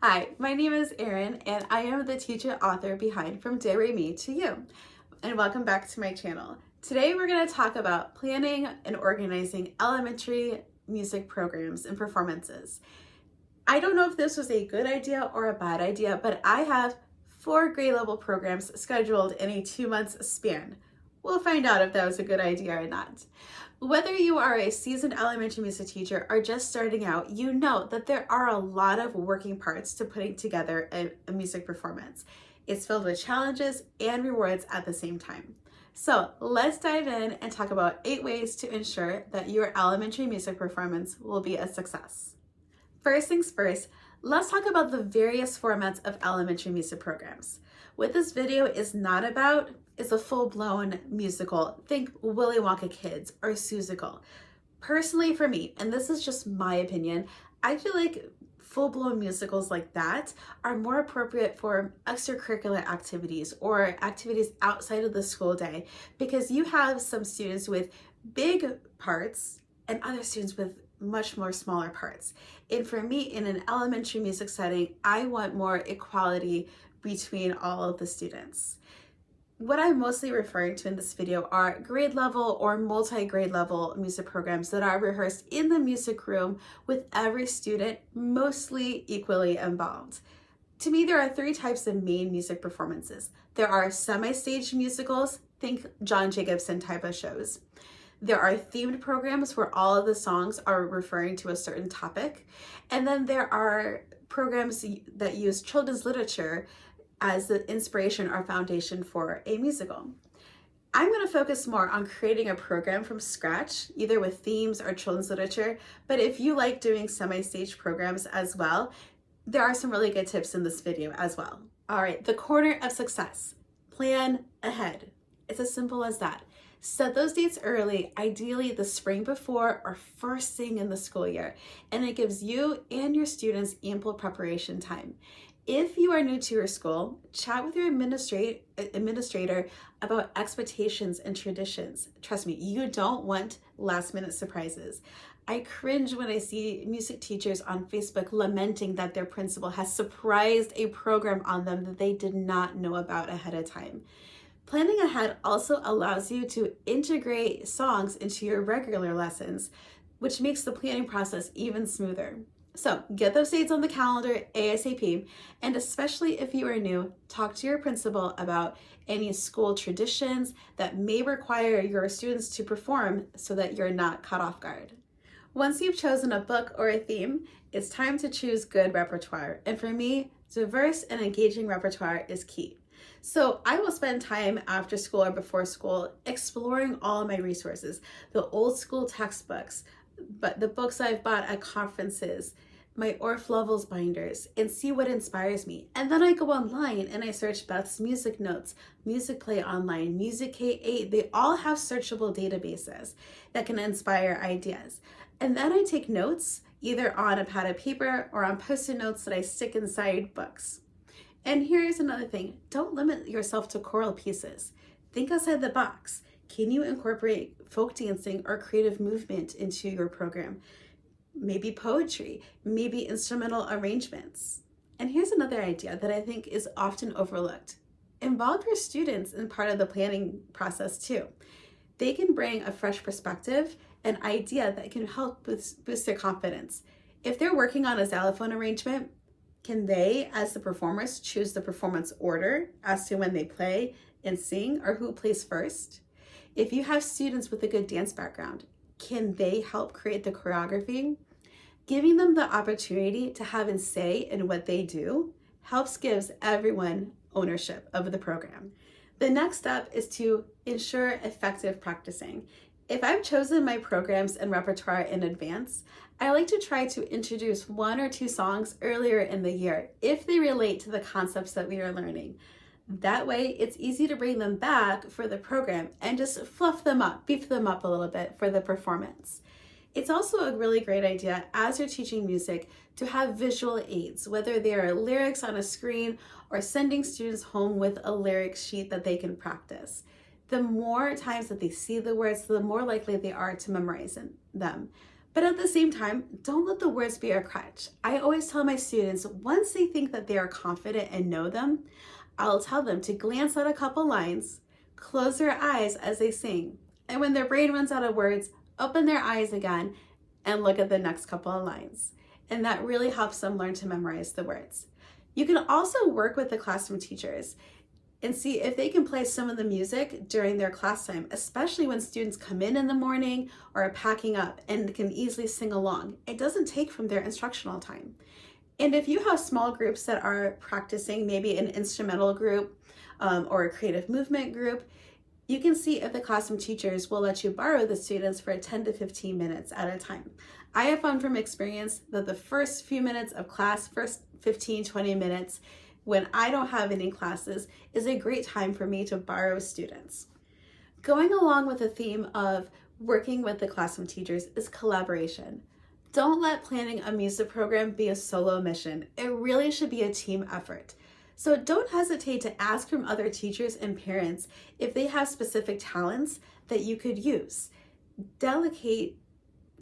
Hi, my name is Erin, and I am the teacher author behind From Do Re Mi to You. And welcome back to my channel. Today we're going to talk about planning and organizing elementary music programs and performances. I don't know if this was a good idea or a bad idea, but I have 4 grade level programs scheduled in a 2-month span. We'll find out if that was a good idea or not. Whether you are a seasoned elementary music teacher or just starting out, you know that there are a lot of working parts to putting together a music performance. It's filled with challenges and rewards at the same time. So let's dive in and talk about 8 ways to ensure that your elementary music performance will be a success. First things first, let's talk about the various formats of elementary music programs. What this video is not about is a full-blown musical. Think Willy Wonka Kids or Seussical. Personally for me, and this is just my opinion, I feel like full-blown musicals like that are more appropriate for extracurricular activities or activities outside of the school day, because you have some students with big parts and other students with much more smaller parts. And for me, in an elementary music setting, I want more equality between all of the students. What I'm mostly referring to in this video are grade level or multi-grade level music programs that are rehearsed in the music room with every student mostly equally involved. To me, there are 3 types of main music performances. There are semi-staged musicals, think John Jacobson type of shows. There are themed programs where all of the songs are referring to a certain topic. And then there are programs that use children's literature as the inspiration or foundation for a musical. I'm going to focus more on creating a program from scratch, either with themes or children's literature, but if you like doing semi-staged programs as well, there are some really good tips in this video as well. All right, the corner of success. Plan ahead. It's as simple as that. Set those dates early, ideally the spring before or first thing in the school year, and it gives you and your students ample preparation time. If you are new to your school, chat with your administrator about expectations and traditions. Trust me, you don't want last-minute surprises. I cringe when I see music teachers on Facebook lamenting that their principal has surprised a program on them that they did not know about ahead of time. Planning ahead also allows you to integrate songs into your regular lessons, which makes the planning process even smoother. So get those dates on the calendar ASAP, and especially if you are new, talk to your principal about any school traditions that may require your students to perform so that you're not caught off guard. Once you've chosen a book or a theme, it's time to choose good repertoire. And for me, diverse and engaging repertoire is key. So I will spend time after school or before school exploring all of my resources, the old school textbooks, but the books I've bought at conferences, my Orff Levels binders, and see what inspires me. And then I go online and I search Beth's Music Notes, Music Play Online, Music K8. They all have searchable databases that can inspire ideas. And then I take notes either on a pad of paper or on Post-it notes that I stick inside books. And here's another thing, don't limit yourself to choral pieces. Think outside the box. Can you incorporate folk dancing or creative movement into your program? Maybe poetry, maybe instrumental arrangements. And here's another idea that I think is often overlooked. Involve your students in part of the planning process too. They can bring a fresh perspective, an idea that can help boost their confidence. If they're working on a xylophone arrangement, can they, as the performers, choose the performance order as to when they play and sing or who plays first? If you have students with a good dance background, can they help create the choreography? Giving them the opportunity to have a say in what they do gives everyone ownership of the program. The next step is to ensure effective practicing. If I've chosen my programs and repertoire in advance, I like to try to introduce 1 or 2 songs earlier in the year if they relate to the concepts that we are learning. That way, it's easy to bring them back for the program and just fluff them up, beef them up a little bit for the performance. It's also a really great idea as you're teaching music to have visual aids, whether they are lyrics on a screen or sending students home with a lyric sheet that they can practice. The more times that they see the words, the more likely they are to memorize them. But at the same time, don't let the words be a crutch. I always tell my students, once they think that they are confident and know them, I'll tell them to glance at a couple lines, close their eyes as they sing, and when their brain runs out of words, open their eyes again and look at the next couple of lines. And that really helps them learn to memorize the words. You can also work with the classroom teachers and see if they can play some of the music during their class time, especially when students come in the morning or are packing up and can easily sing along. It doesn't take from their instructional time. And if you have small groups that are practicing, maybe an instrumental group or a creative movement group, you can see if the classroom teachers will let you borrow the students for 10 to 15 minutes at a time. I have found from experience that the first few minutes of class, first 15, 20 minutes, when I don't have any classes, is a great time for me to borrow students. Going along with the theme of working with the classroom teachers is collaboration. Don't let planning a music program be a solo mission. It really should be a team effort. So don't hesitate to ask from other teachers and parents if they have specific talents that you could use. Delegate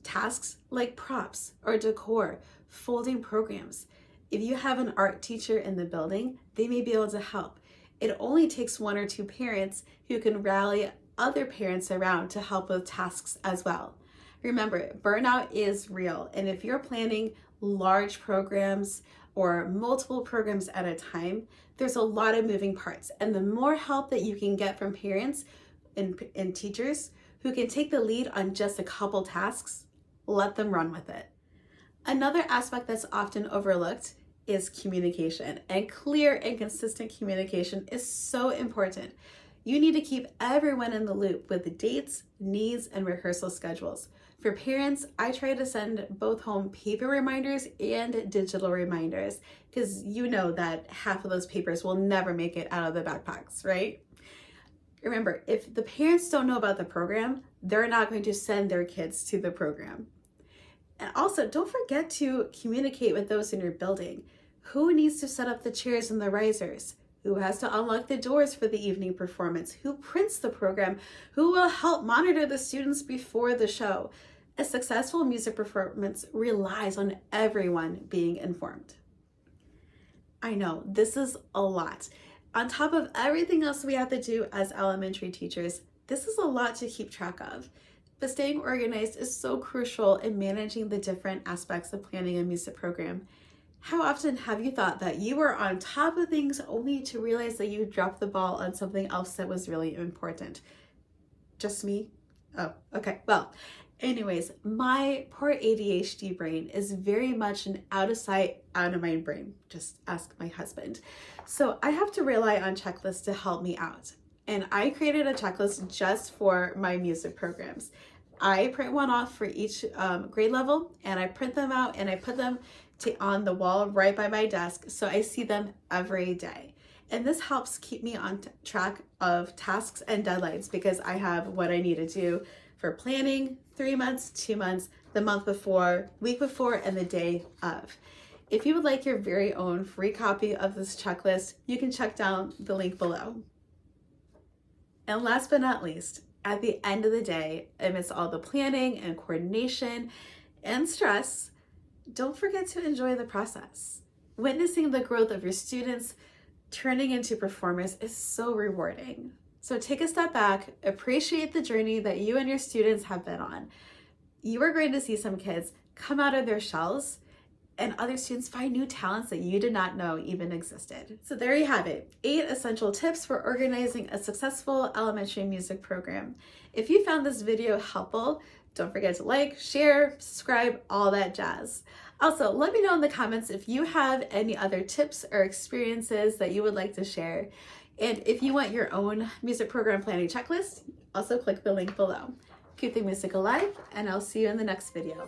tasks like props or decor, folding programs. If you have an art teacher in the building, they may be able to help. It only takes one or two parents who can rally other parents around to help with tasks as well. Remember, burnout is real, and if you're planning large programs or multiple programs at a time, there's a lot of moving parts, and the more help that you can get from parents and teachers who can take the lead on just a couple tasks, let them run with it. Another aspect that's often overlooked is communication, and clear and consistent communication is so important. You need to keep everyone in the loop with the dates, needs, and rehearsal schedules. For parents, I try to send both home paper reminders and digital reminders because you know that half of those papers will never make it out of the backpacks, right? Remember, if the parents don't know about the program, they're not going to send their kids to the program. And also, don't forget to communicate with those in your building. Who needs to set up the chairs and the risers? Who has to unlock the doors for the evening performance? Who prints the program? Who will help monitor the students before the show? A successful music performance relies on everyone being informed. I know, this is a lot. On top of everything else we have to do as elementary teachers, this is a lot to keep track of. But staying organized is so crucial in managing the different aspects of planning a music program. How often have you thought that you were on top of things only to realize that you dropped the ball on something else that was really important? Just me? Oh, okay. Well, anyways, my poor ADHD brain is very much an out of sight, out of mind brain. Just ask my husband. So I have to rely on checklists to help me out. And I created a checklist just for my music programs. I print one off for each grade level, and I print them out and I put them on the wall right by my desk so I see them every day. And this helps keep me on track of tasks and deadlines because I have what I need to do for planning 3 months, 2 months, the month before, week before, and the day of. If you would like your very own free copy of this checklist, you can check down the link below. And last but not least, at the end of the day, amidst all the planning and coordination and stress, don't forget to enjoy the process. Witnessing the growth of your students turning into performers is so rewarding. So take a step back, appreciate the journey that you and your students have been on. You are going to see some kids come out of their shells and other students find new talents that you did not know even existed. So there you have it, 8 essential tips for organizing a successful elementary music program. If you found this video helpful, don't forget to like, share, subscribe, all that jazz. Also, let me know in the comments if you have any other tips or experiences that you would like to share. And if you want your own music program planning checklist, also click the link below. Keep the music alive, and I'll see you in the next video.